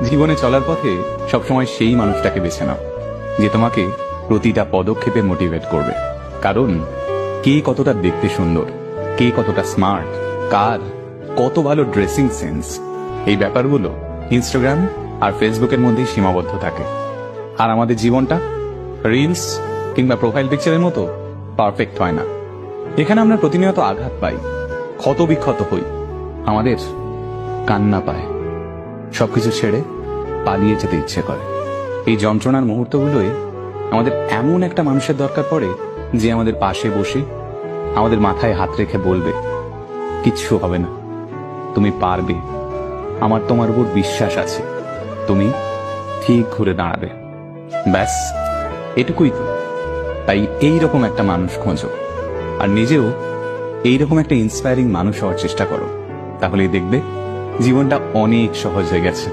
জীবনে চলার পথে সবসময় সেই মানুষটাকে বেছে নাও যে তোমাকে প্রতিটা পদক্ষেপে মোটিভেট করবে। কারণ কে কতটা দেখতে সুন্দর, কে কতটা স্মার্ট, কার কত ভালো ড্রেসিং সেন্স, এই ব্যাপারগুলো ইনস্টাগ্রাম আর ফেসবুকের মধ্যেই সীমাবদ্ধ থাকে। আর আমাদের জীবনটা রিলস কিংবা প্রোফাইল পিকচারের মতো পারফেক্ট হয় না। এখানে আমরা প্রতিনিয়ত আঘাত পাই, ক্ষত বিক্ষত হই, আমাদের কান্না পায়, সবকিছু ছেড়ে পালিয়ে যেতে ইচ্ছে করে। এই যন্ত্রণার মুহূর্তগুলোয় আমাদের এমন একটা মানুষের দরকার পড়ে যে আমাদের পাশে বসে আমাদের মাথায় হাত রেখে বলবে, কিচ্ছু হবে না, তুমি পারবে, আমার তোমার উপর বিশ্বাস আছে, তুমি ঠিক ঘুরে দাঁড়াবে। ব্যাস এটুকুই তো। তাই এইরকম একটা মানুষ খোঁজো, আর নিজেও এইরকম একটা ইন্সপায়ারিং মানুষ হওয়ার চেষ্টা করো। তাহলেই দেখবে জীবনটা অনেক সহজ হয়ে গেছে।